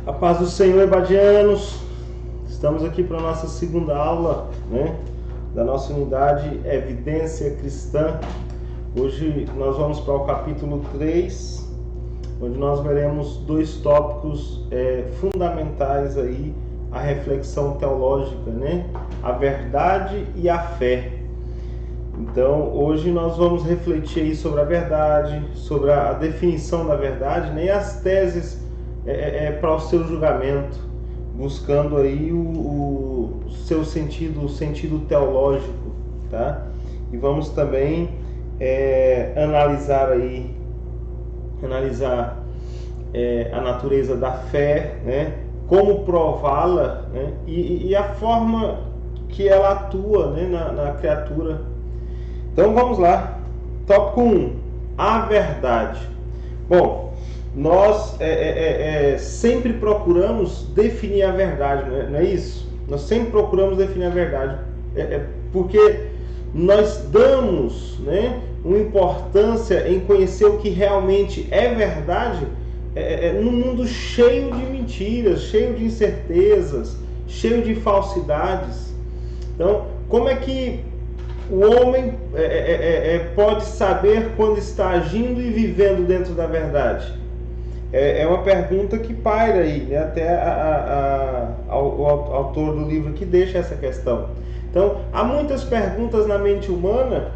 A paz do Senhor, ebadianos. Estamos aqui para a nossa segunda aula, da nossa unidade Evidência Cristã. Hoje nós vamos para o capítulo 3, onde nós veremos dois tópicos fundamentais aí, a reflexão teológica, a verdade e a fé. Então, hoje nós vamos refletir aí sobre a verdade, sobre a definição da verdade, e as teses para o seu julgamento, buscando aí o seu sentido, o sentido teológico, tá? E vamos também analisar a natureza da fé, como prová-la, e a forma que ela atua, na criatura. Então vamos lá. Tópico 1. A verdade. Bom, nós sempre procuramos definir a verdade, não é isso? Nós sempre procuramos definir a verdade, porque nós damos uma importância em conhecer o que realmente é verdade num mundo cheio de mentiras, cheio de incertezas, cheio de falsidades. Então, como é que o homem pode saber quando está agindo e vivendo dentro da verdade? É uma pergunta que paira aí, até o autor do livro que deixa essa questão. Então, há muitas perguntas na mente humana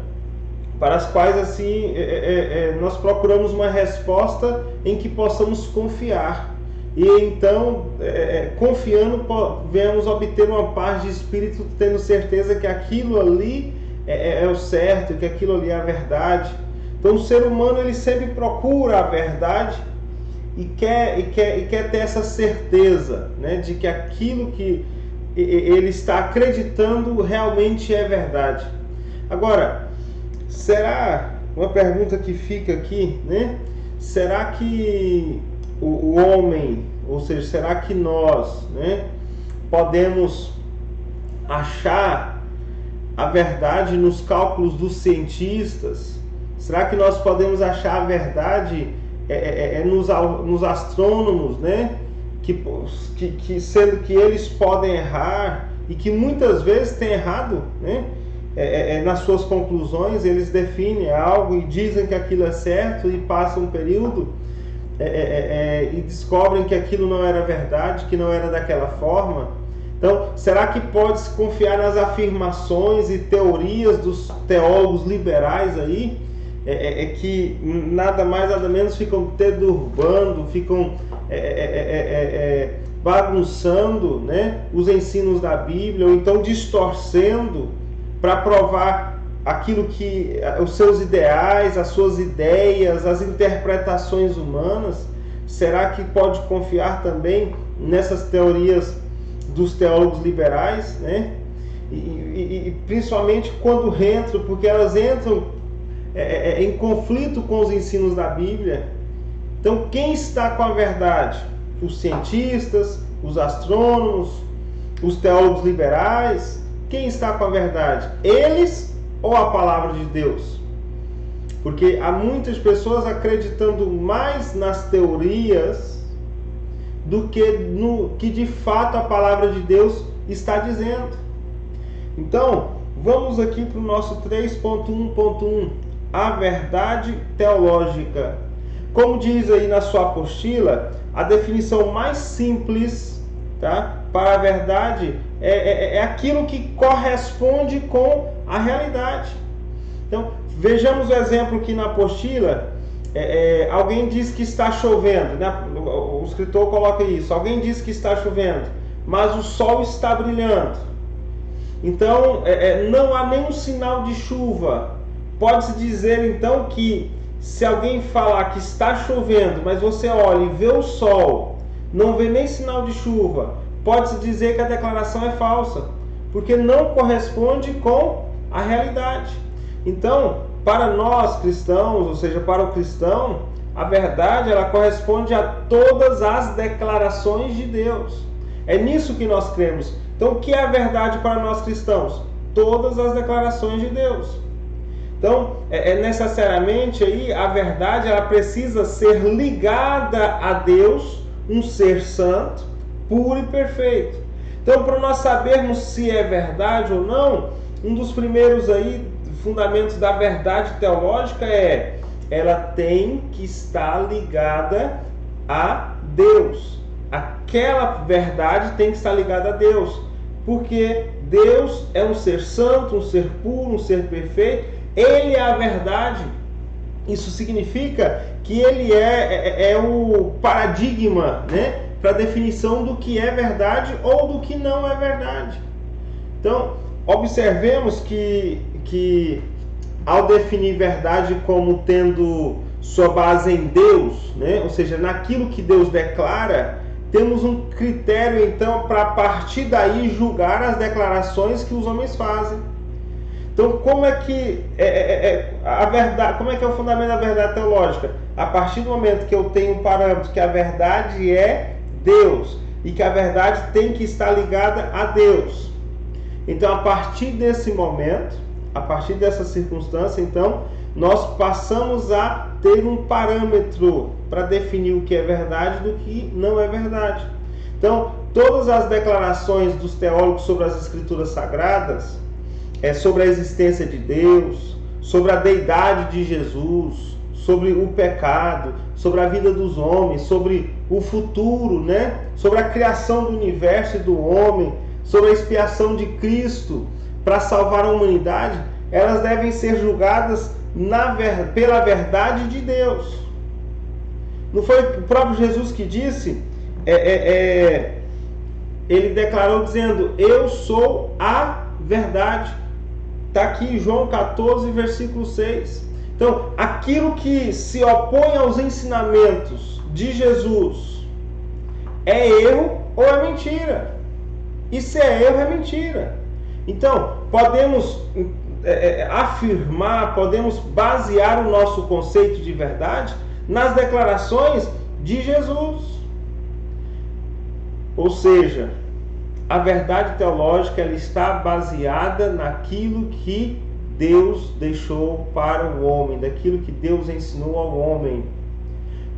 para as quais assim nós procuramos uma resposta em que possamos confiar. E então, confiando, podemos obter uma paz de espírito, tendo certeza que aquilo ali é o certo, que aquilo ali é a verdade. Então, o ser humano ele sempre procura a verdade e quer ter essa certeza, de que aquilo que ele está acreditando realmente é verdade. Agora, uma pergunta que fica aqui, será que o homem, ou seja, será que nós, podemos achar a verdade nos cálculos dos cientistas? Será que nós podemos achar a verdade nos astrônomos, que sendo que eles podem errar e que muitas vezes têm errado, nas suas conclusões? Eles definem algo e dizem que aquilo é certo e passam um período e descobrem que aquilo não era verdade, que não era daquela forma. Então, será que pode-se confiar nas afirmações e teorias dos teólogos liberais aí, que nada mais nada menos ficam perturbando, ficam bagunçando, os ensinos da Bíblia, ou então distorcendo para provar aquilo que os seus ideais, as suas ideias, as interpretações humanas? Será que pode confiar também nessas teorias dos teólogos liberais, e principalmente quando entram, porque elas entram em conflito com os ensinos da Bíblia? Então, quem está com a verdade? Os cientistas, os astrônomos, os teólogos liberais? Quem está com a verdade? Eles ou a palavra de Deus? Porque há muitas pessoas acreditando mais nas teorias do que no que de fato a palavra de Deus está dizendo. Então, vamos aqui para o nosso 3.1.1, a verdade teológica. Como diz aí na sua apostila, a definição mais simples, para a verdade é aquilo que corresponde com a realidade. Então, vejamos o exemplo aqui na apostila. Alguém diz que está chovendo, o escritor coloca isso. Alguém diz que está chovendo, mas o sol está brilhando. Então, não há nenhum sinal de chuva. Pode-se dizer então que se alguém falar que está chovendo, mas você olha e vê o sol, não vê nem sinal de chuva, pode-se dizer que a declaração é falsa, porque não corresponde com a realidade. Então, para nós cristãos, ou seja, para o cristão, a verdade ela corresponde a todas as declarações de Deus. É nisso que nós cremos. Então, o que é a verdade para nós cristãos? Todas as declarações de Deus. Então, necessariamente aí a verdade ela precisa ser ligada a Deus um ser santo, puro e perfeito. Então, para nós sabermos se é verdade ou não, um dos primeiros aí fundamentos da verdade teológica é: ela tem que estar ligada a Deus. Aquela verdade tem que estar ligada a Deus, porque Deus é um ser santo, um ser puro, um ser perfeito. Ele é a verdade. Isso significa que ele é o paradigma, né, para a definição do que é verdade ou do que não é verdade. Então, observemos que ao definir verdade como tendo sua base em Deus, né, ou seja, naquilo que Deus declara, temos um critério então para a partir daí julgar as declarações que os homens fazem. Então, como é que a verdade, como é que é o fundamento da verdade teológica? A partir do momento que eu tenho um parâmetro que a verdade é Deus e que a verdade tem que estar ligada a Deus. Então, a partir desse momento, a partir dessa circunstância, então, nós passamos a ter um parâmetro para definir o que é verdade do que não é verdade. Então, todas as declarações dos teólogos sobre as Escrituras Sagradas, sobre a existência de Deus, sobre a deidade de Jesus, sobre o pecado, sobre a vida dos homens, sobre o futuro, né? Sobre a criação do universo e do homem, sobre a expiação de Cristo para salvar a humanidade, elas devem ser julgadas pela verdade de Deus. Não foi o próprio Jesus que disse? Ele declarou dizendo: eu sou a verdade. Está aqui em João 14, versículo 6. Então, aquilo que se opõe aos ensinamentos de Jesus é erro ou é mentira? E se é erro, é mentira. Então, podemos afirmar, podemos basear o nosso conceito de verdade nas declarações de Jesus. Ou seja, a verdade teológica ela está baseada naquilo que Deus deixou para o homem, daquilo que Deus ensinou ao homem.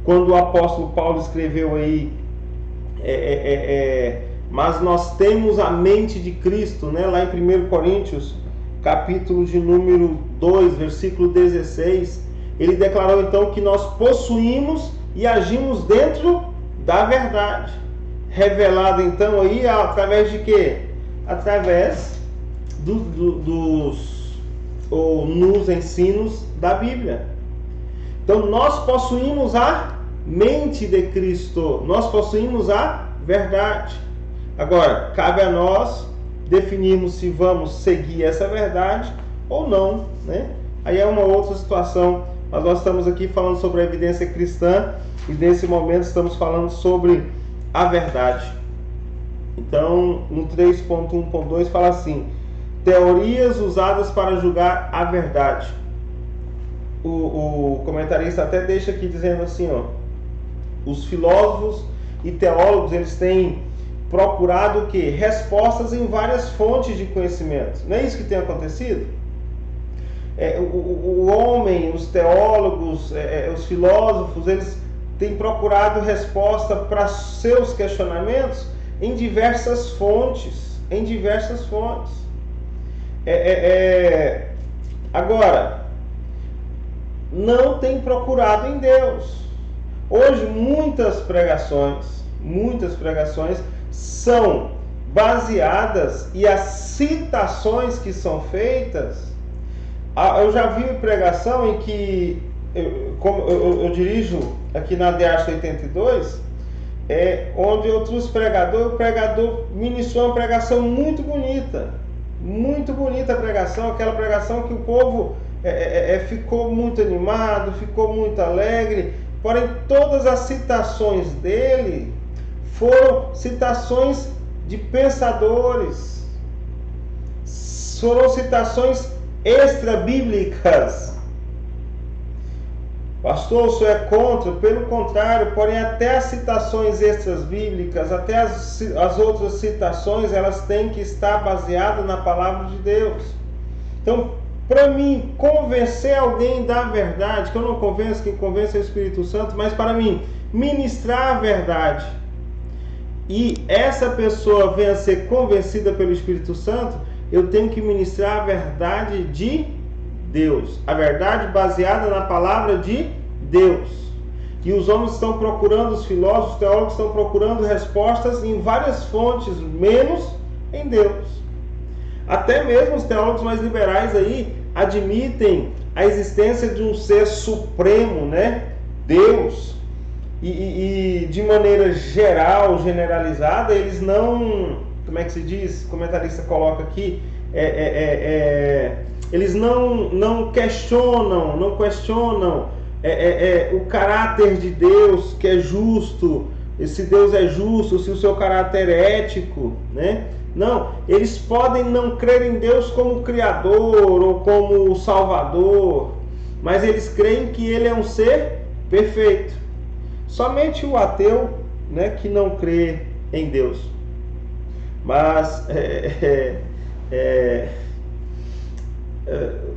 Quando o apóstolo Paulo escreveu aí, mas nós temos a mente de Cristo, né? Lá em 1 Coríntios, capítulo de número 2, versículo 16, ele declarou então que nós possuímos e agimos dentro da verdade. Revelado então aí através de quê? Através nos ensinos da Bíblia. Então nós possuímos a mente de Cristo, nós possuímos a verdade. Agora, cabe a nós definirmos se vamos seguir essa verdade ou não, né? Aí é uma outra situação, mas nós estamos aqui falando sobre a evidência cristã e nesse momento estamos falando sobre a verdade. Então, no 3.1.2 fala assim: teorias usadas para julgar a verdade. O comentarista até deixa aqui dizendo assim, os filósofos e teólogos eles têm procurado o quê? Respostas em várias fontes de conhecimento. Não é isso que tem acontecido? O homem, os teólogos, os filósofos, eles têm procurado resposta para seus questionamentos em diversas fontes. Agora, não tem procurado em Deus. Hoje, muitas pregações são baseadas, e as citações que são feitas, eu já vi pregação em que, como eu dirijo aqui na DEAST 82, onde outros pregadores, o pregador ministrou uma pregação muito bonita a pregação, aquela pregação que o povo ficou muito animado, ficou muito alegre, porém todas as citações dele foram citações de pensadores, foram citações extra-bíblicas. Pastor, o senhor é contra? Pelo contrário, porém até as citações extra-bíblicas, até as outras citações, elas têm que estar baseadas na palavra de Deus. Então, para mim, convencer alguém da verdade, que eu não convenço, quem convence é o Espírito Santo, mas para mim, ministrar a verdade, e essa pessoa venha a ser convencida pelo Espírito Santo, eu tenho que ministrar a verdade de Deus, a verdade baseada na palavra de Deus. E os homens estão procurando, os filósofos, os teólogos estão procurando respostas em várias fontes, menos em Deus. Até mesmo os teólogos mais liberais aí admitem a existência de um ser supremo, né? Deus. E de maneira geral, generalizada, eles não, como é que se diz? O comentarista coloca aqui, eles não questionam o caráter de Deus, que é justo, se Deus é justo, se o seu caráter é ético, né? Não, eles podem não crer em Deus como Criador ou como Salvador, mas eles creem que Ele é um ser perfeito. Somente o ateu, né, que não crê em Deus. Mas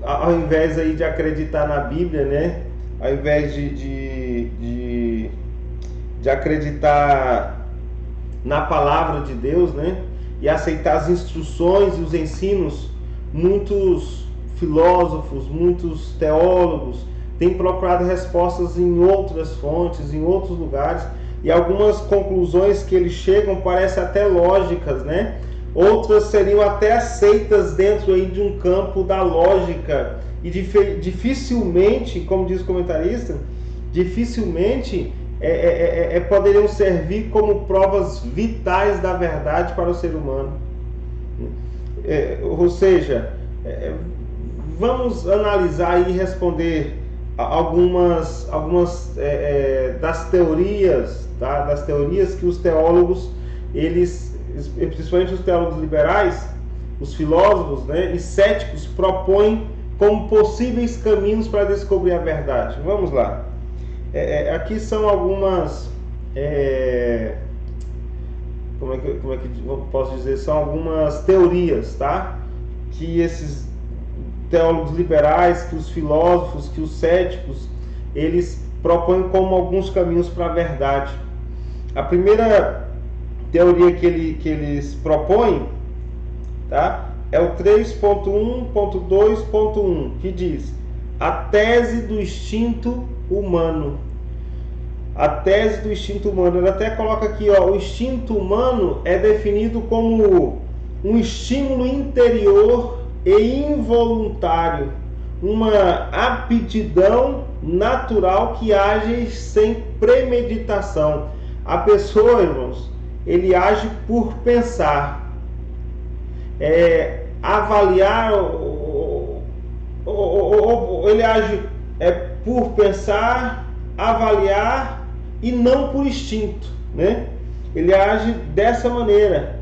ao invés aí de acreditar na Bíblia, né, ao invés de acreditar na palavra de Deus, né, e aceitar as instruções e os ensinos, muitos filósofos, muitos teólogos têm procurado respostas em outras fontes, em outros lugares, e algumas conclusões que eles chegam parecem até lógicas, né? Outras seriam até aceitas dentro aí de um campo da lógica, e dificilmente, como diz o comentarista, dificilmente poderiam servir como provas vitais da verdade para o ser humano. Ou seja, vamos analisar e responder algumas das teorias, tá? Das teorias que os teólogos, eles, principalmente os teólogos liberais, os filósofos, né, e céticos, propõem como possíveis caminhos para descobrir a verdade. Vamos lá. Aqui são algumas, como é que eu posso dizer, são algumas teorias, tá? Que esses teólogos liberais, que os filósofos, que os céticos, eles propõem como alguns caminhos para a verdade. A primeira teoria que eles propõem, tá? É o 3.1.2.1, que diz a tese do instinto humano. A tese do instinto humano. Ele até coloca aqui, ó, o instinto humano é definido como um estímulo interior e involuntário, uma aptidão natural que age sem premeditação. A pessoa, irmãos, ele age por pensar, avaliar, ele age por pensar, avaliar e não por instinto, né? Ele age dessa maneira.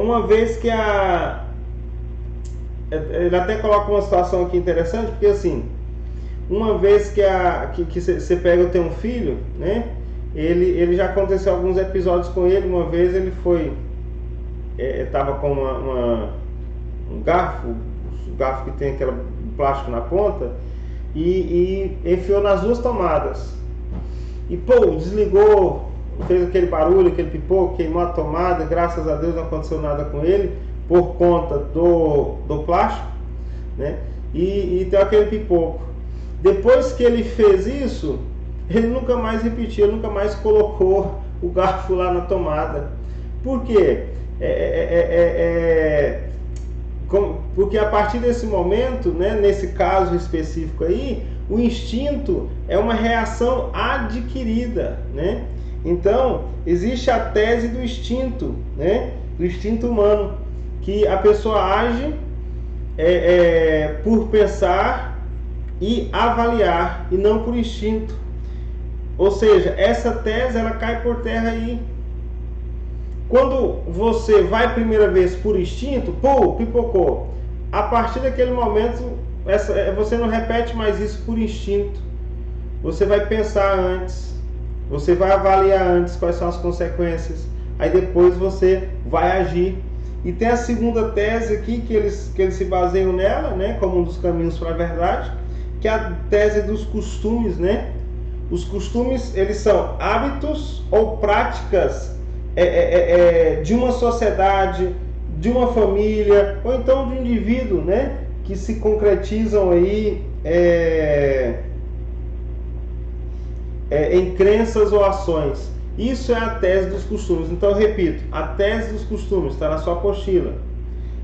Uma vez que ele até coloca uma situação aqui interessante, porque assim, uma vez que você pega o teu filho, né? Ele já aconteceu alguns episódios com ele. Uma vez ele estava com um garfo, o garfo que tem aquele plástico na ponta, e enfiou nas duas tomadas. E desligou, fez aquele barulho, aquele pipoco, queimou a tomada. Graças a Deus não aconteceu nada com ele, por conta do plástico, né? E tem aquele pipoco. Depois que ele fez isso, ele nunca mais repetiu, ele nunca mais colocou o garfo lá na tomada. Por quê? Porque a partir desse momento, né, nesse caso específico aí, o instinto é uma reação adquirida, né? Então, existe a tese do instinto, né? Do instinto humano, que a pessoa age por pensar e avaliar, e não por instinto. Ou seja, essa tese ela cai por terra aí. Quando você vai a primeira vez por instinto, pipocou. A partir daquele momento, você não repete mais isso por instinto. Você vai pensar antes, você vai avaliar antes quais são as consequências, aí depois você vai agir. E tem a segunda tese aqui, que eles se baseiam nela, né, como um dos caminhos para a verdade, que é a tese dos costumes, né? Os costumes, eles são hábitos ou práticas de uma sociedade, de uma família, ou então de um indivíduo, né, que se concretizam aí em crenças ou ações. Isso é a tese dos costumes. Então, eu repito, a tese dos costumes está na sua apostila,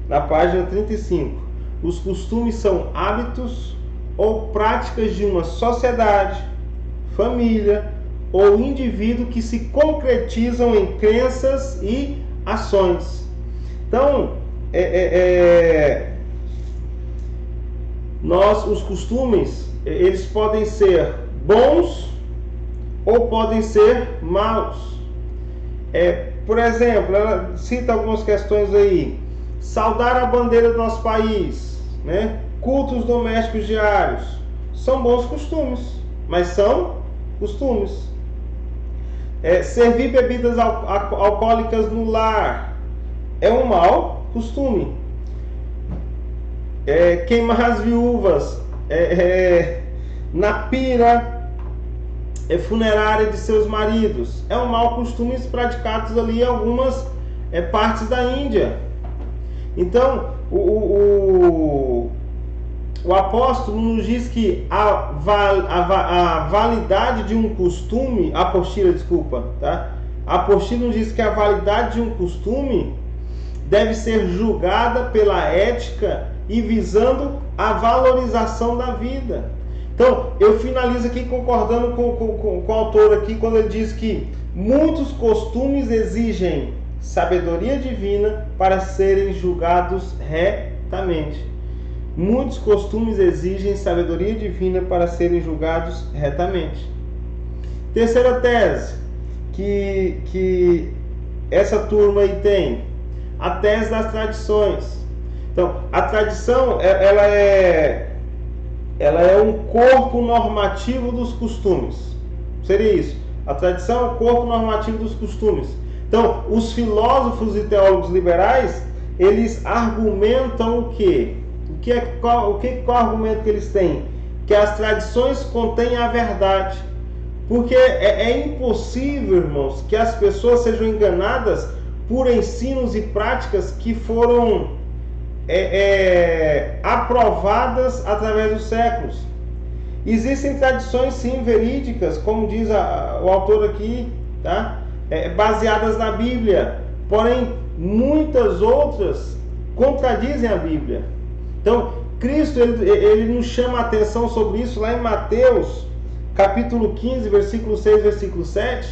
na página 35. Os costumes são hábitos ou práticas de uma sociedade, família ou indivíduo que se concretizam em crenças e ações. Então, os costumes, eles podem ser bons ou podem ser maus. Por exemplo, ela cita algumas questões aí. Saudar a bandeira do nosso país, né? Cultos domésticos diários. São bons costumes, mas são costumes. Servir bebidas alcoólicas no lar é um mau costume. Queimar as viúvas na pira funerária de seus maridos é um mau costume praticados ali em algumas partes da Índia. Então, o apóstolo nos diz que a validade de um costume, a apostila nos diz que a validade de um costume deve ser julgada pela ética e visando a valorização da vida. Então, eu finalizo aqui concordando com o autor aqui, quando ele diz que muitos costumes exigem sabedoria divina para serem julgados retamente. Muitos costumes exigem sabedoria divina para serem julgados retamente. Terceira tese que essa turma aí tem, a tese das tradições. Então, a tradição, ela é um corpo normativo dos costumes. Seria isso. A tradição é o corpo normativo dos costumes. Então, os filósofos e teólogos liberais, eles argumentam o quê? Qual o argumento que eles têm? Que as tradições contêm a verdade. Porque é impossível, irmãos, que as pessoas sejam enganadas por ensinos e práticas que foram aprovadas através dos séculos. Existem tradições, sim, verídicas, como diz o autor aqui, tá? Baseadas na Bíblia, porém muitas outras contradizem a Bíblia. Então, Cristo ele nos chama a atenção sobre isso lá em Mateus, capítulo 15, versículo 6, versículo 7,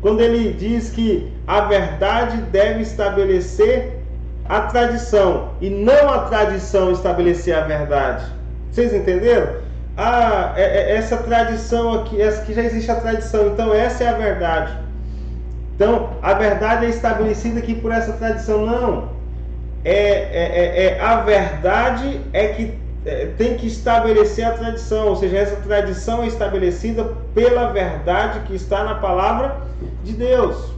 quando ele diz que a verdade deve estabelecer a tradição e não a tradição estabelecer a verdade. Vocês entenderam? Essa tradição aqui, essa que já existe a tradição, então essa é a verdade. Então, a verdade é estabelecida aqui por essa tradição. Não. A verdade que tem que estabelecer a tradição. Ou seja, essa tradição é estabelecida pela verdade que está na palavra de Deus.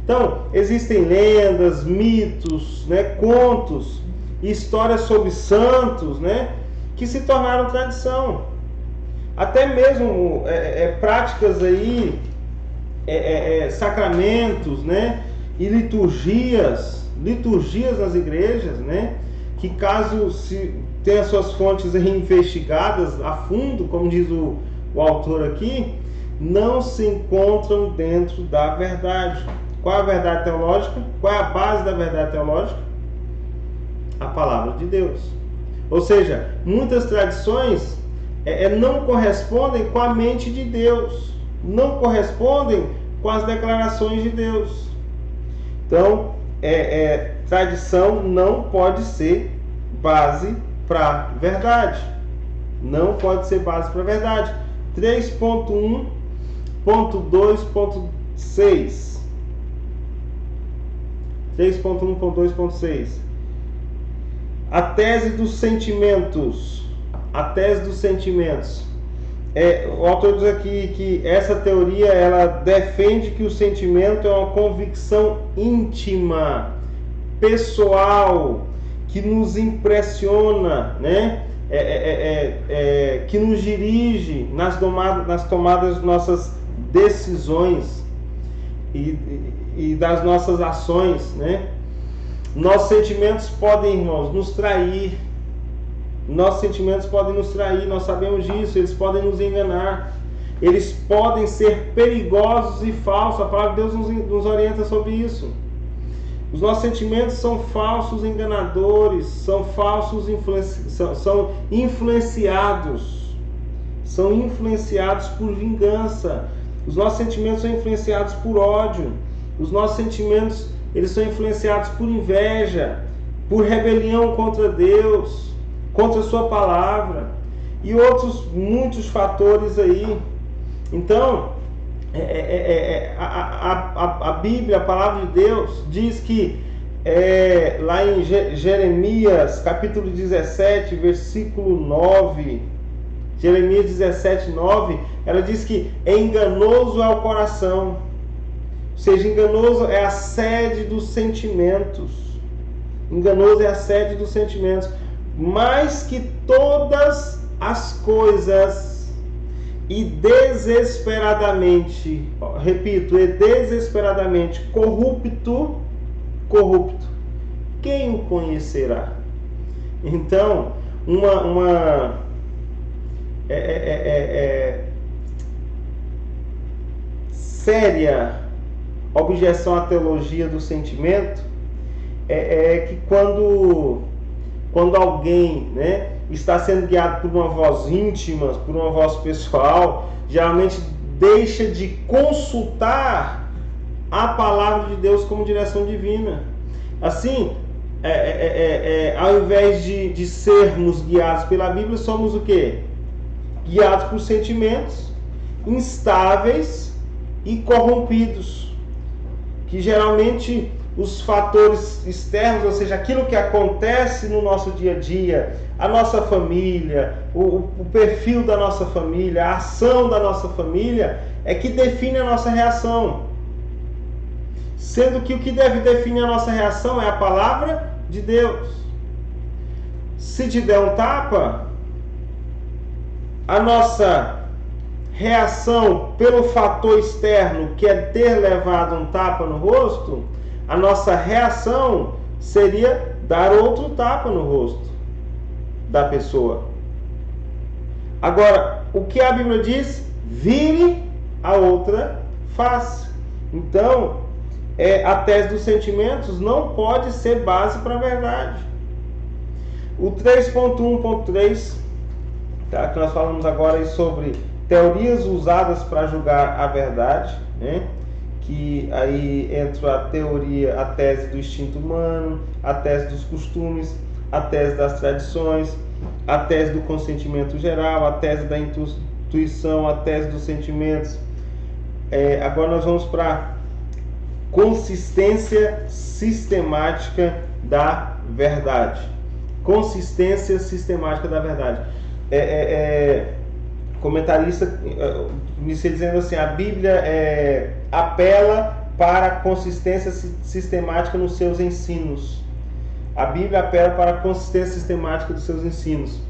Então, existem lendas, mitos, né, contos, histórias sobre santos, né, que se tornaram tradição. Até mesmo práticas aí, sacramentos, né, e liturgias nas igrejas, né, que caso se tenha suas fontes investigadas a fundo, como diz o autor aqui, não se encontram dentro da verdade. Qual é a verdade teológica? Qual é a base da verdade teológica? A palavra de Deus. Ou seja, muitas tradições não correspondem com a mente de Deus, não correspondem com as declarações de Deus. Então, tradição não pode ser base para verdade. Não pode ser base para verdade. 3.1.2.6 3.1.2.6 A tese dos sentimentos. A tese dos sentimentos. O autor diz aqui que essa teoria ela defende que o sentimento é uma convicção íntima, pessoal, que nos impressiona, né? que nos dirige nas tomadas de nossas decisões e das nossas ações, né? Nossos sentimentos podem, irmãos, nos trair. Nossos sentimentos podem nos trair, nós sabemos disso. Eles podem nos enganar. Eles podem ser perigosos e falsos. A palavra de Deus nos orienta sobre isso. Os nossos sentimentos são falsos enganadores, são falsos são influenciados. São influenciados por vingança. Os nossos sentimentos são influenciados por ódio. Os nossos sentimentos, eles são influenciados por inveja, por rebelião contra Deus, contra a sua palavra e outros muitos fatores aí. Então, a Bíblia, a palavra de Deus, diz que lá em Jeremias, capítulo 17, versículo 9, Jeremias 17, 9, ela diz que enganoso é o coração, ou seja, enganoso é a sede dos sentimentos, enganoso é a sede dos sentimentos, mais que todas as coisas, e desesperadamente, repito, e desesperadamente corrupto, quem o conhecerá? Então, uma séria objeção à teologia do sentimento é que quando alguém, né, está sendo guiado por uma voz íntima, por uma voz pessoal, geralmente deixa de consultar a palavra de Deus como direção divina. Assim, ao invés de sermos guiados pela Bíblia, somos o quê? Guiados por sentimentos instáveis e corrompidos, que geralmente os fatores externos, ou seja, aquilo que acontece no nosso dia a dia, a nossa família, o perfil da nossa família, a ação da nossa família, é que define a nossa reação. Sendo que o que deve definir a nossa reação é a palavra de Deus. Se te der um tapa, a nossa reação pelo fator externo, que é ter levado um tapa no rosto, a nossa reação seria dar outro tapa no rosto da pessoa. Agora, o que a Bíblia diz? Vire a outra face. Então, a tese dos sentimentos não pode ser base para a verdade. O 3.1.3, tá, que nós falamos agora sobre teorias usadas para julgar a verdade, né? Que aí entra a tese do instinto humano, a tese dos costumes, a tese das tradições, a tese do consentimento geral, a tese da intuição, a tese dos sentimentos. Agora nós vamos para consistência sistemática da verdade. Consistência sistemática da verdade. Comentarista inicia dizendo assim: a Bíblia apela para a consistência sistemática nos seus ensinos. A Bíblia apela para a consistência sistemática dos seus ensinos.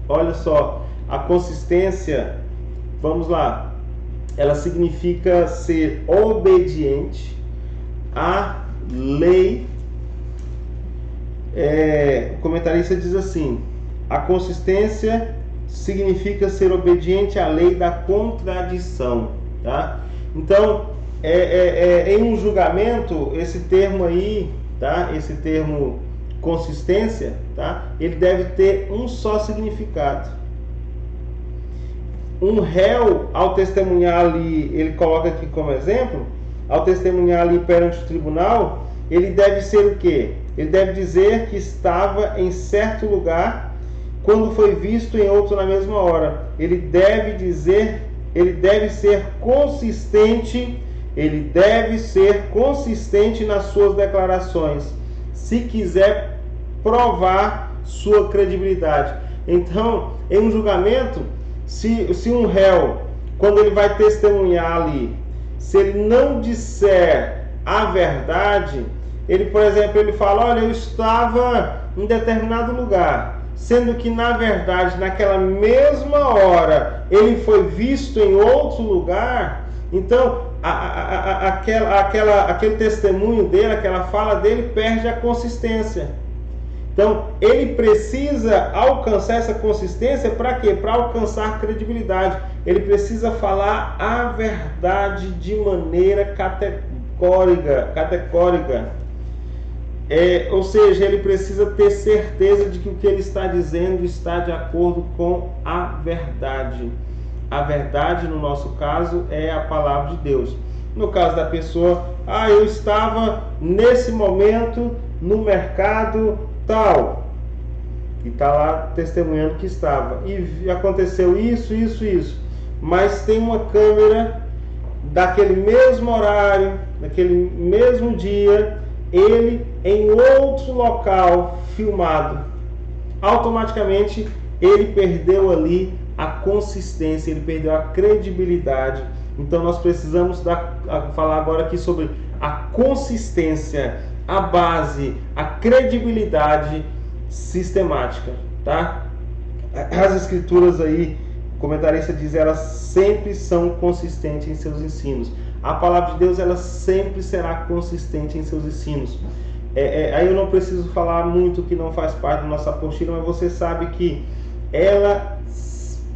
Olha só, a consistência, vamos lá, ela significa ser obediente à lei. O comentarista diz assim: a consistência significa ser obediente à lei da contradição, tá? Então, em um julgamento, esse termo aí, tá? Esse termo consistência, tá? Ele deve ter um só significado. Um réu, ao testemunhar ali, ele coloca aqui como exemplo, ao testemunhar ali perante o tribunal, ele deve ser o quê? Ele deve dizer que estava em certo lugar quando foi visto em outro na mesma hora. Ele deve ser consistente, nas suas declarações, se quiser provar sua credibilidade. Então, em um julgamento, se um réu, quando ele vai testemunhar ali, se ele não disser a verdade, ele, por exemplo, ele fala: olha, eu estava em determinado lugar, sendo que na verdade naquela mesma hora ele foi visto em outro lugar. Então aquele testemunho dele, aquela fala dele perde a consistência. Então ele precisa alcançar essa consistência para quê? Para alcançar credibilidade. Ele precisa falar a verdade de maneira categórica. Ou seja, ele precisa ter certeza de que o que ele está dizendo está de acordo com a verdade. A verdade, no nosso caso, é a palavra de Deus. No caso da pessoa, eu estava nesse momento no mercado tal, e está lá testemunhando que estava, e aconteceu isso, mas tem uma câmera daquele mesmo horário, daquele mesmo dia, ele em outro local filmado. Automaticamente ele perdeu ali a consistência, ele perdeu a credibilidade. Então nós precisamos falar agora aqui sobre a consistência, a base, a credibilidade sistemática, tá? As escrituras aí, o comentarista diz, elas sempre são consistentes em seus ensinos. A palavra de Deus, ela sempre será consistente em seus ensinos. Aí eu não preciso falar muito que não faz parte da nossa apostila, mas você sabe que ela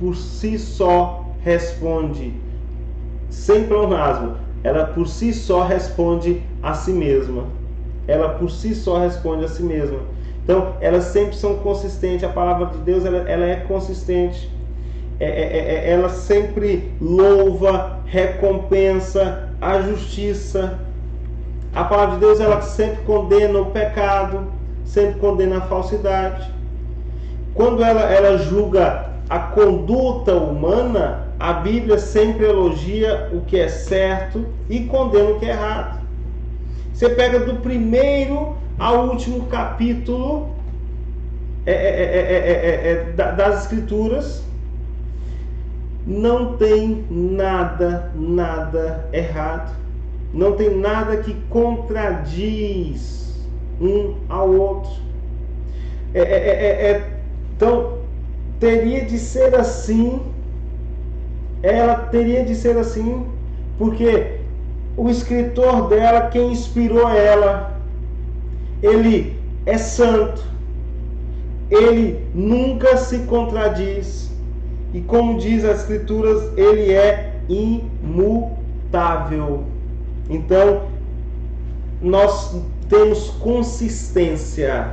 por si só responde, sem pleonasmo, ela por si só responde a si mesma. Ela por si só responde a si mesma. Então, elas sempre são consistentes. A palavra de Deus, ela é consistente. Ela sempre louva, recompensa a justiça. A palavra de Deus, ela sempre condena o pecado, sempre condena a falsidade. Quando ela julga a conduta humana, a Bíblia sempre elogia o que é certo e condena o que é errado. Você pega do primeiro ao último capítulo das Escrituras, não tem nada errado. Não tem nada que contradiz um ao outro. Então, teria de ser assim. Ela teria de ser assim, porque o escritor dela, quem inspirou ela, ele é santo, ele nunca se contradiz, e como diz as escrituras, ele é imutável. Então, nós temos consistência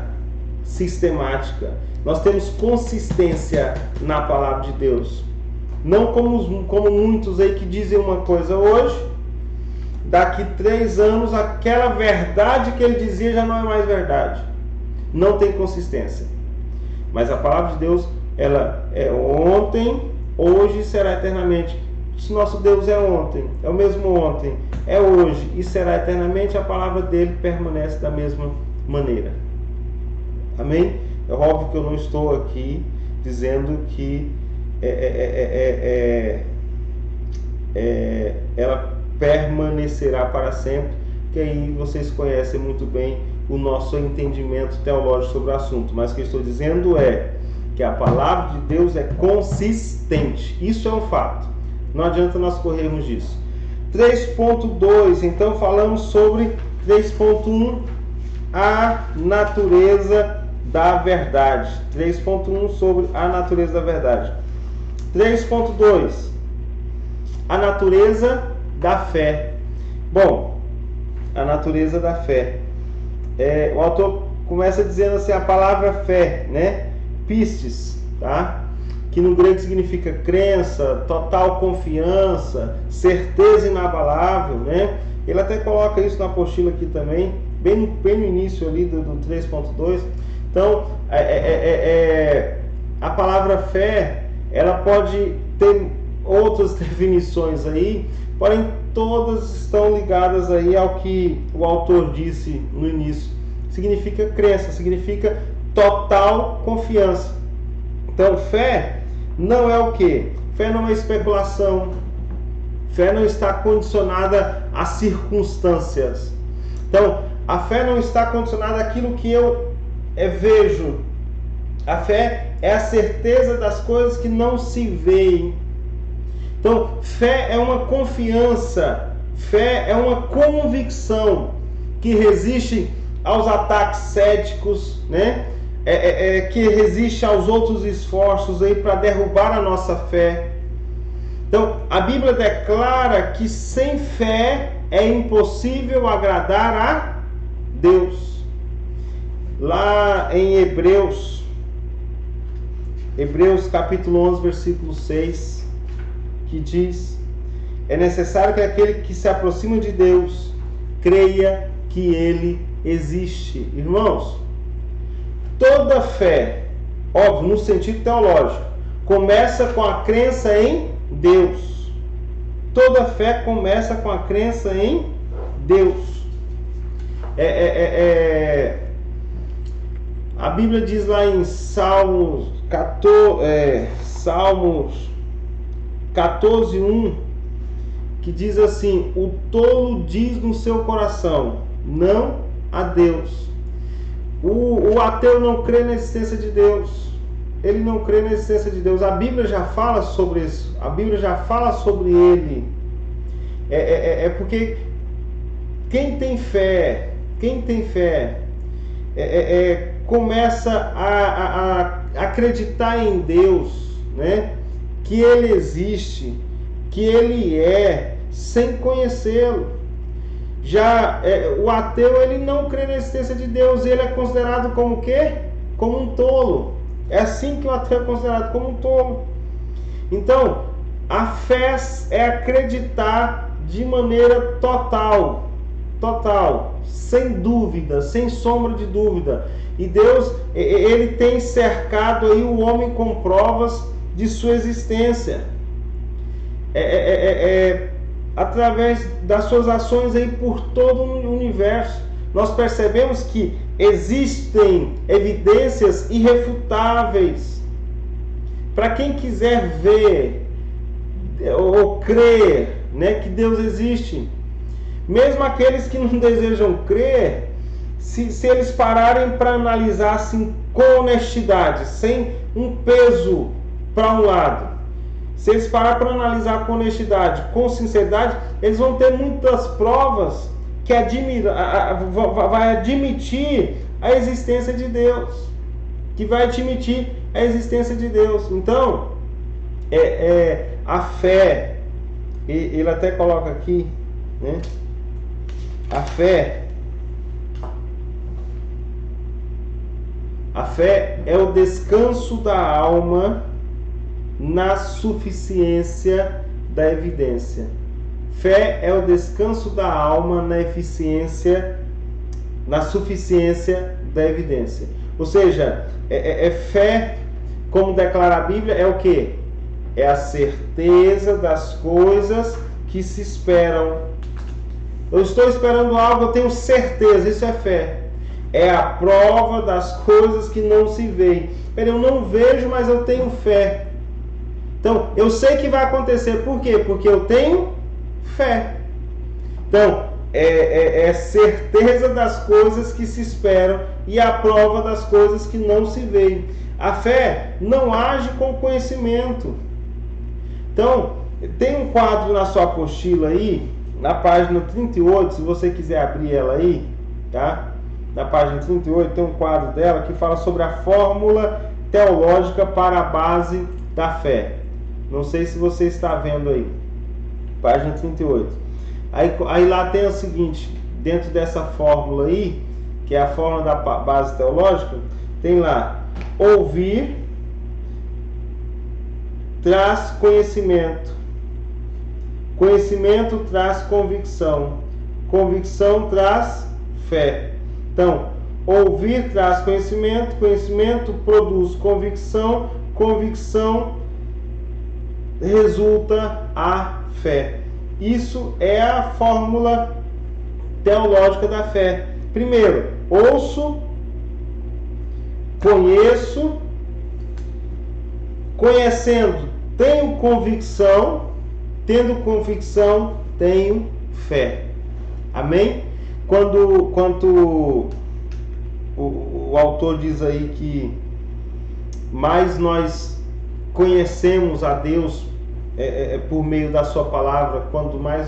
sistemática, nós temos consistência na palavra de Deus. Não como muitos aí que dizem uma coisa hoje, daqui 3 anos aquela verdade que ele dizia já não é mais verdade. Não tem consistência. Mas a palavra de Deus, ela é ontem, hoje e será eternamente. Se nosso Deus é ontem, é o mesmo ontem, é hoje e será eternamente, a palavra dele permanece da mesma maneira. Amém? É óbvio que eu não estou aqui dizendo que ela permanecerá para sempre, que aí vocês conhecem muito bem o nosso entendimento teológico sobre o assunto. Mas o que eu estou dizendo é que a palavra de Deus é consistente. Isso é um fato. Não adianta nós corrermos disso. 3.2, então falamos sobre 3.1, a natureza da verdade. 3.1 sobre a natureza da verdade. 3.2, a natureza da fé. Bom, a natureza da fé. O autor começa dizendo assim, a palavra fé, né? Pistes, tá? Que no grego significa crença, total confiança, certeza inabalável, né? Ele até coloca isso na apostila aqui também, bem no início ali do 3.2. Então, a palavra fé, ela pode ter outras definições aí, porém todas estão ligadas aí ao que o autor disse no início. Significa crença, significa total confiança. Então, fé não é o quê? Fé não é especulação. Fé não está condicionada a circunstâncias. Então, a fé não está condicionada àquilo que eu vejo. A fé é a certeza das coisas que não se veem. Então, fé é uma confiança, fé é uma convicção que resiste aos ataques céticos, né? Que resiste aos outros esforços aí para derrubar a nossa fé. Então, a Bíblia declara que sem fé é impossível agradar a Deus. Lá em Hebreus capítulo 11, versículo 6, que diz: é necessário que aquele que se aproxima de Deus creia que Ele existe. Irmãos, toda fé, óbvio, no sentido teológico, começa com a crença em Deus. Toda fé começa com a crença em Deus. A Bíblia diz lá em Salmos 14:1, que diz assim: o tolo diz no seu coração, não a Deus. O ateu não crê na existência de Deus. Ele não crê na existência de Deus. A Bíblia já fala sobre isso. A Bíblia já fala sobre ele. Porque quem tem fé, começa a acreditar em Deus, né? Que Ele existe, que Ele é, sem conhecê-lo. Já o ateu, ele não crê na existência de Deus, ele é considerado como o quê? Como um tolo. É assim que o ateu é considerado, como um tolo. Então, a fé é acreditar de maneira total, sem dúvida, sem sombra de dúvida. E Deus, ele tem cercado aí o homem com provas de sua existência. Através das suas ações aí por todo o universo. Nós percebemos que existem evidências irrefutáveis. Para quem quiser ver ou crer, né, que Deus existe. Mesmo aqueles que não desejam crer, se eles pararem para analisar assim, com honestidade, sem um peso para um lado, se eles pararem para analisar com honestidade, com sinceridade, eles vão ter muitas provas que vai admitir a existência de Deus. Então, a fé, ele até coloca aqui, né? A fé é o descanso da alma na suficiência da evidência. Fé é o descanso da alma na suficiência da evidência. Ou seja, fé, como declara a Bíblia, é o quê? É a certeza das coisas que se esperam. Eu estou esperando algo, eu tenho certeza, isso é fé. É a prova das coisas que não se veem. Eu não vejo, mas eu tenho fé. Então, eu sei que vai acontecer. Por quê? Porque eu tenho fé. Então, é certeza das coisas que se esperam e a prova das coisas que não se veem. A fé não age com conhecimento. Então, tem um quadro na sua apostila aí, na página 38, se você quiser abrir ela aí, tá? Na página 38 tem um quadro dela que fala sobre a fórmula teológica para a base da fé. Não sei se você está vendo aí. Página 38. Aí lá tem o seguinte, dentro dessa fórmula aí, que é a fórmula da base teológica, tem lá: ouvir traz conhecimento, conhecimento traz convicção, convicção traz fé. Então, ouvir traz conhecimento, conhecimento produz convicção, convicção resulta a fé. Isso é a fórmula teológica da fé. Primeiro, ouço, conheço, conhecendo, tenho convicção, tendo convicção, tenho fé. Amém? Quando o autor diz aí que mais nós conhecemos a Deus por meio da sua palavra. Quanto mais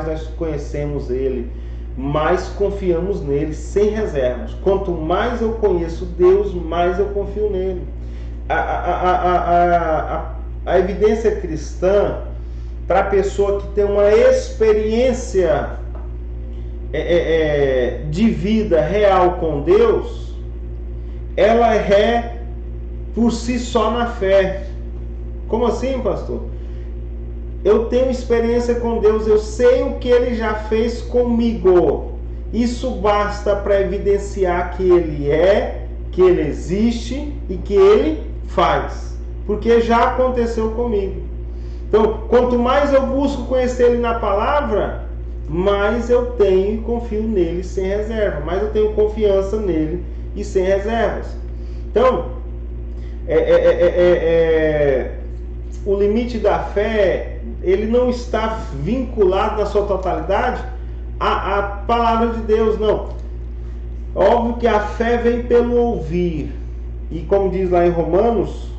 nós conhecemos Ele, mais confiamos nele sem reservas. Quanto mais eu conheço Deus, mais eu confio nele. A evidência cristã, para a pessoa que tem uma experiência de vida real com Deus, ela é por si só na fé. Como assim, pastor? Eu tenho experiência com Deus, eu sei o que Ele já fez comigo. Isso basta para evidenciar que Ele é, que Ele existe e que Ele faz. Porque já aconteceu comigo. Então, quanto mais eu busco conhecer Ele na palavra, mais eu tenho e confio nele sem reserva. Mais eu tenho confiança nele e sem reservas. Então, o limite da fé, ele não está vinculado na sua totalidade à palavra de Deus, não. Óbvio que a fé vem pelo ouvir. E como diz lá em Romanos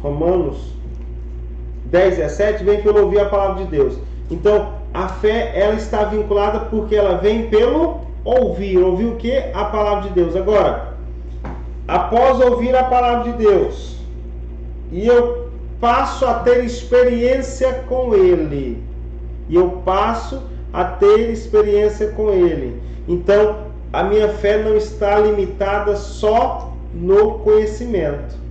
10:17, vem pelo ouvir a palavra de Deus. Então, a fé, ela está vinculada porque ela vem pelo ouvir. Ouvir o quê? A palavra de Deus. Agora, após ouvir a palavra de Deus, e eu passo a ter experiência com Ele. Então, a minha fé não está limitada só no conhecimento.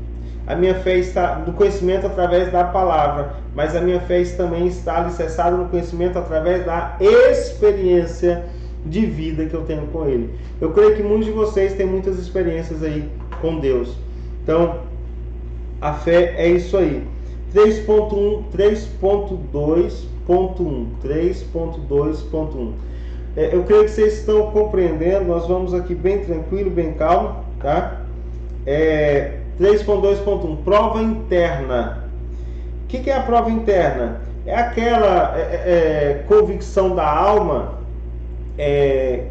A minha fé está no conhecimento através da palavra, mas a minha fé também está alicerçada no conhecimento através da experiência de vida que eu tenho com Ele. Eu creio que muitos de vocês têm muitas experiências aí com Deus. Então, a fé é isso aí. 3.2.1. Eu creio que vocês estão compreendendo. Nós vamos aqui bem tranquilo, bem calmo, tá? 3.2.1, prova interna. O que é a prova interna? É aquela convicção da alma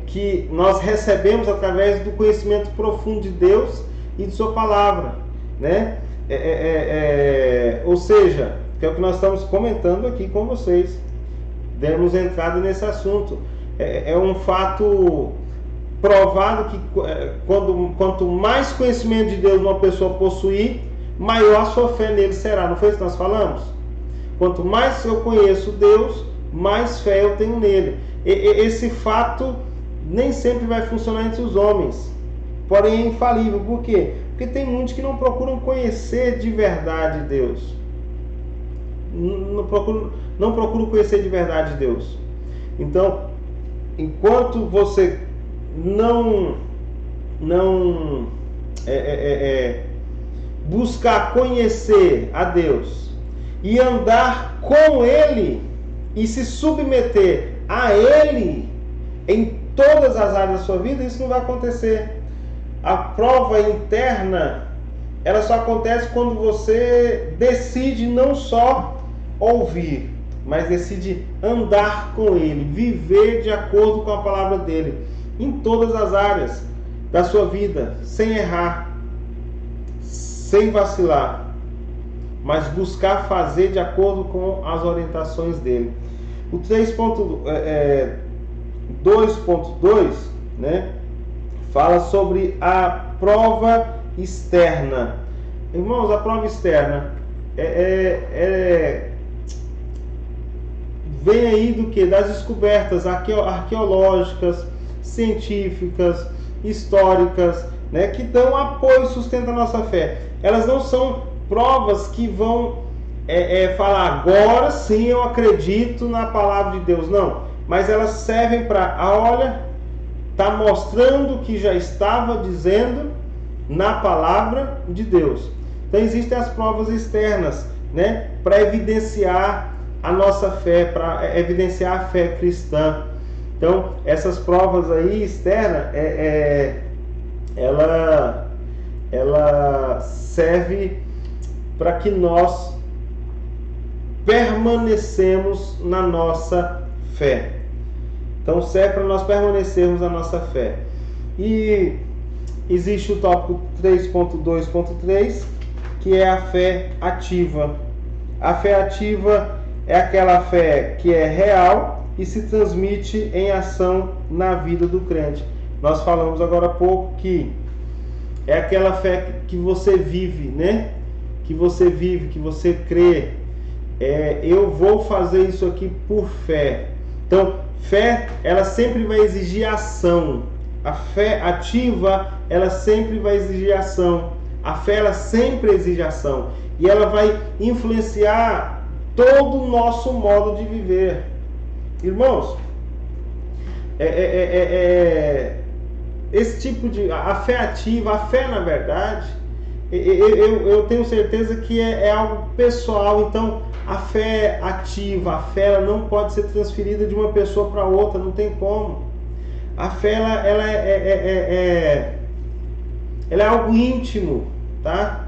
que nós recebemos através do conhecimento profundo de Deus e de sua palavra, né? Ou seja, que é o que nós estamos comentando aqui com vocês. Demos entrada nesse assunto. É um fato provado que quanto mais conhecimento de Deus uma pessoa possuir, maior a sua fé nele será. Não foi isso que nós falamos? Quanto mais eu conheço Deus, mais fé eu tenho nele. Esse fato nem sempre vai funcionar entre os homens, porém é infalível. Por quê? Porque tem muitos que não procuram conhecer de verdade Deus. Não procuram conhecer de verdade Deus. Então, enquanto você não buscar conhecer a Deus e andar com Ele e se submeter a Ele em todas as áreas da sua vida, isso não vai acontecer. A prova interna, ela só acontece quando você decide não só ouvir, mas decide andar com Ele, viver de acordo com a palavra dEle, em todas as áreas da sua vida, sem errar, sem vacilar, mas buscar fazer de acordo com as orientações dEle. O 3.2.2, né, fala sobre a prova externa. Irmãos, a prova externa vem aí do que? Das descobertas arqueológicas, científicas, históricas, né, que dão apoio e sustentam a nossa fé. Elas não são provas que vão falar, agora sim eu acredito na palavra de Deus. Não, mas elas servem para, olha, está mostrando o que já estava dizendo na palavra de Deus. Então existem as provas externas, né, para evidenciar a nossa fé, para evidenciar a fé cristã. Então essas provas aí externas, ela serve para que nós permanecemos na nossa fé. Então serve para nós permanecermos na nossa fé. E existe o tópico 3.2.3, que é a fé ativa. A fé ativa é aquela fé que é real e se transmite em ação na vida do crente. Nós falamos agora há pouco que é aquela fé que você vive, né? Que você vive, que você crê. Eu vou fazer isso aqui por fé. Então, fé, ela sempre vai exigir ação. A fé ativa, ela sempre vai exigir ação. A fé, ela sempre exige ação. E ela vai influenciar todo o nosso modo de viver. Irmãos, esse tipo de... A fé ativa, a fé na verdade, eu tenho certeza que é algo pessoal. Então, a fé ativa, a fé ela não pode ser transferida de uma pessoa para outra, não tem como. A fé ela é algo íntimo, tá?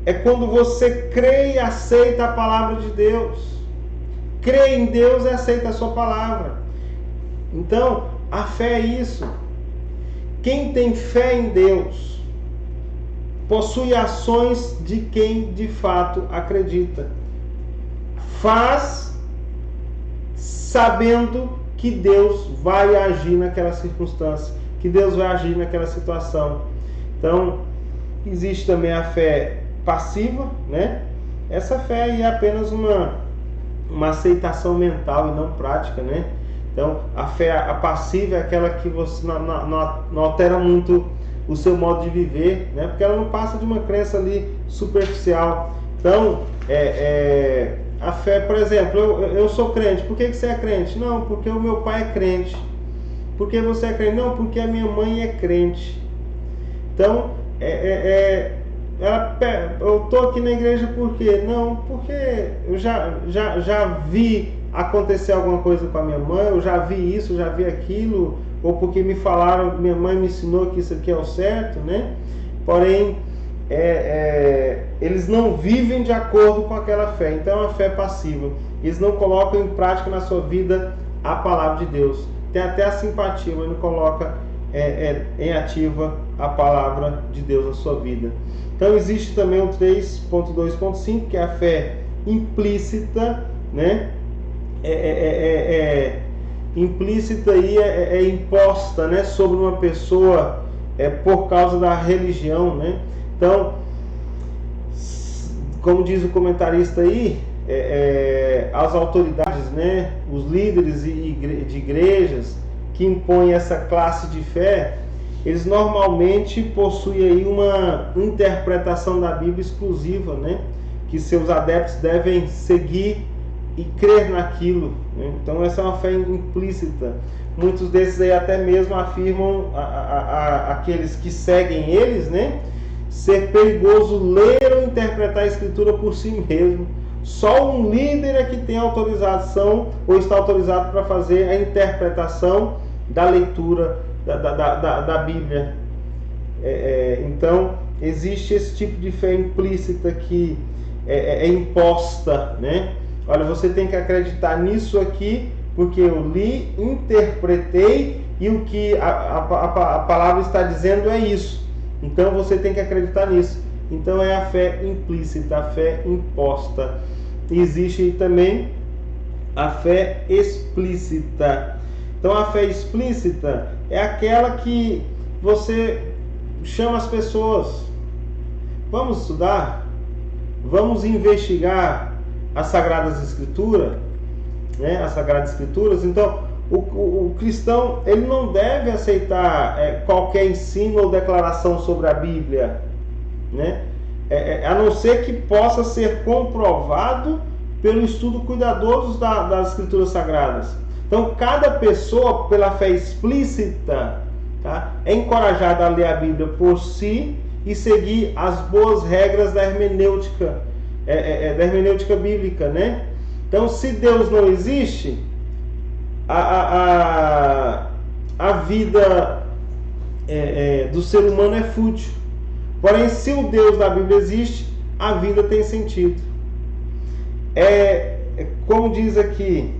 É quando você crê e aceita a palavra de Deus. Crê em Deus e aceita a sua palavra. Então, a fé é isso. Quem tem fé em Deus possui ações de quem de fato acredita. Faz sabendo que Deus vai agir naquela circunstância, que Deus vai agir naquela situação. Então, existe também a fé passiva, né? Essa fé aí é apenas uma aceitação mental e não prática, né? Então, a passiva é aquela que você não altera muito o seu modo de viver, né? Porque ela não passa de uma crença ali superficial. Então, a fé, por exemplo, eu sou crente. Por que você é crente? Não, porque o meu pai é crente. Por que você é crente? Não, porque a minha mãe é crente. Então, eu estou aqui na igreja por quê? Não, porque eu já vi acontecer alguma coisa com a minha mãe, eu já vi isso, já vi aquilo, ou porque me falaram, minha mãe me ensinou que isso aqui é o certo, né? Porém, eles não vivem de acordo com aquela fé. Então é uma fé passiva. Eles não colocam em prática na sua vida a palavra de Deus. Tem até a simpatia, mas não coloca em ativa a palavra de Deus na sua vida. Então existe também o 3.2.5, que é a fé implícita, né? Implícita aí é imposta, né, sobre uma pessoa por causa da religião, né? Então, como diz o comentarista aí, as autoridades, né, os líderes de igrejas que impõem essa classe de fé, eles normalmente possuem aí uma interpretação da Bíblia exclusiva, né, que seus adeptos devem seguir e crer naquilo, né? Então essa é uma fé implícita. Muitos desses aí até mesmo afirmam aqueles que seguem eles, né, ser perigoso ler ou interpretar a Escritura por si mesmo. Só um líder é que tem autorização ou está autorizado para fazer a interpretação da leitura da Bíblia. Então existe esse tipo de fé implícita que é imposta, né? Olha, você tem que acreditar nisso aqui, porque eu li, interpretei e o que a palavra está dizendo é isso. Então você tem que acreditar nisso. Então é a fé implícita, a fé imposta. Existe também a fé explícita. Então a fé explícita é aquela que você chama as pessoas. Vamos estudar? Vamos investigar as Sagradas Escrituras, né? As Sagradas Escrituras. Então, o cristão, ele não deve aceitar qualquer ensino ou declaração sobre a Bíblia, né? A não ser que possa ser comprovado pelo estudo cuidadoso das Escrituras Sagradas. Então, cada pessoa, pela fé explícita, tá, é encorajada a ler a Bíblia por si e seguir as boas regras da hermenêutica, da hermenêutica bíblica, né? Então, se Deus não existe, a vida do ser humano é fútil. Porém, se o Deus da Bíblia existe, a vida tem sentido. Como diz aqui,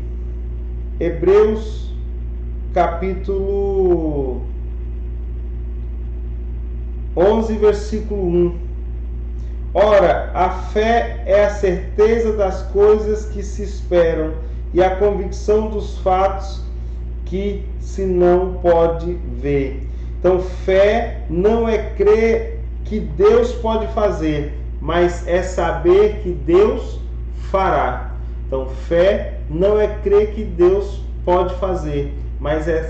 Hebreus capítulo 11, versículo 1. Ora, a fé é a certeza das coisas que se esperam e a convicção dos fatos que se não pode ver. Então, fé não é crer que Deus pode fazer, mas é saber que Deus fará. Então, fé não é crer que Deus pode fazer, mas é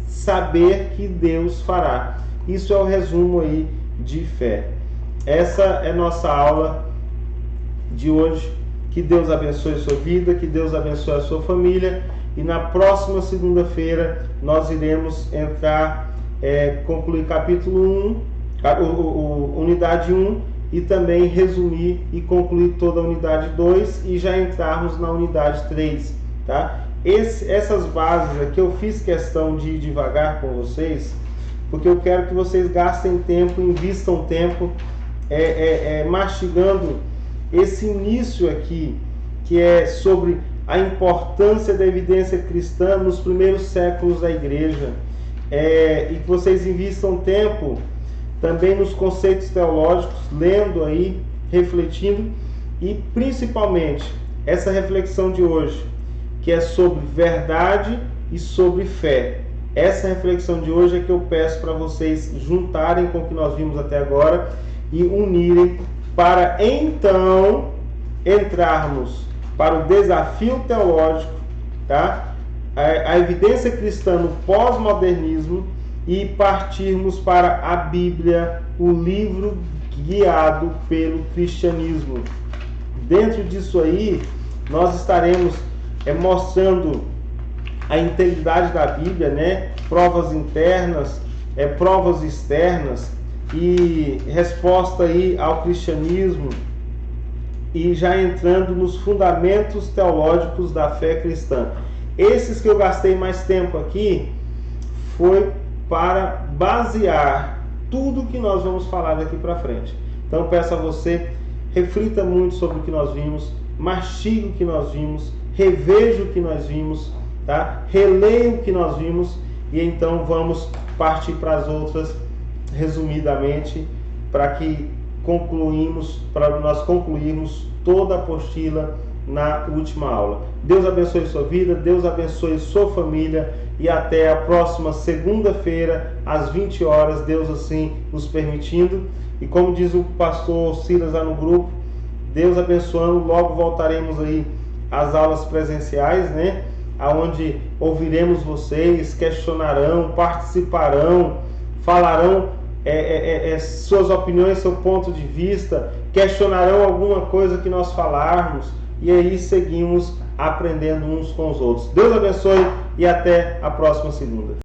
saber que Deus fará. Isso é o resumo aí de fé. Essa é nossa aula de hoje. Que Deus abençoe a sua vida, que Deus abençoe a sua família. E na próxima segunda-feira nós iremos entrar, concluir capítulo 1, unidade 1, e também resumir e concluir toda a unidade 2 e já entrarmos na unidade 3, tá? Essas bases aqui eu fiz questão de ir devagar com vocês, porque eu quero que vocês gastem tempo, invistam tempo, mastigando esse início aqui, que é sobre a importância da evidência cristã nos primeiros séculos da igreja, e que vocês invistam tempo também nos conceitos teológicos, lendo aí, refletindo, e principalmente essa reflexão de hoje, que é sobre verdade e sobre fé. Essa reflexão de hoje é que eu peço para vocês juntarem com o que nós vimos até agora e unirem, para então entrarmos para o desafio teológico, tá? A evidência cristã no pós-modernismo, e partirmos para a Bíblia, o livro guiado pelo cristianismo. Dentro disso aí, nós estaremos mostrando a integridade da Bíblia, né? Provas internas, provas externas, e resposta aí ao cristianismo, e já entrando nos fundamentos teológicos da fé cristã. Esses que eu gastei mais tempo aqui foi para basear tudo que nós vamos falar daqui para frente. Então peço a você, reflita muito sobre o que nós vimos, mastigue o que nós vimos, reveja o que nós vimos, tá? Releia o que nós vimos, e então vamos partir para as outras resumidamente, para nós concluirmos toda a apostila na última aula. Deus abençoe sua vida, Deus abençoe sua família, e até a próxima segunda-feira, às 20 horas, Deus assim nos permitindo. E como diz o pastor Silas lá no grupo, Deus abençoando, logo voltaremos aí às aulas presenciais, né? Onde ouviremos vocês, questionarão, participarão, falarão suas opiniões, seu ponto de vista, questionarão alguma coisa que nós falarmos, e aí seguimos aprendendo uns com os outros. Deus abençoe e até a próxima segunda.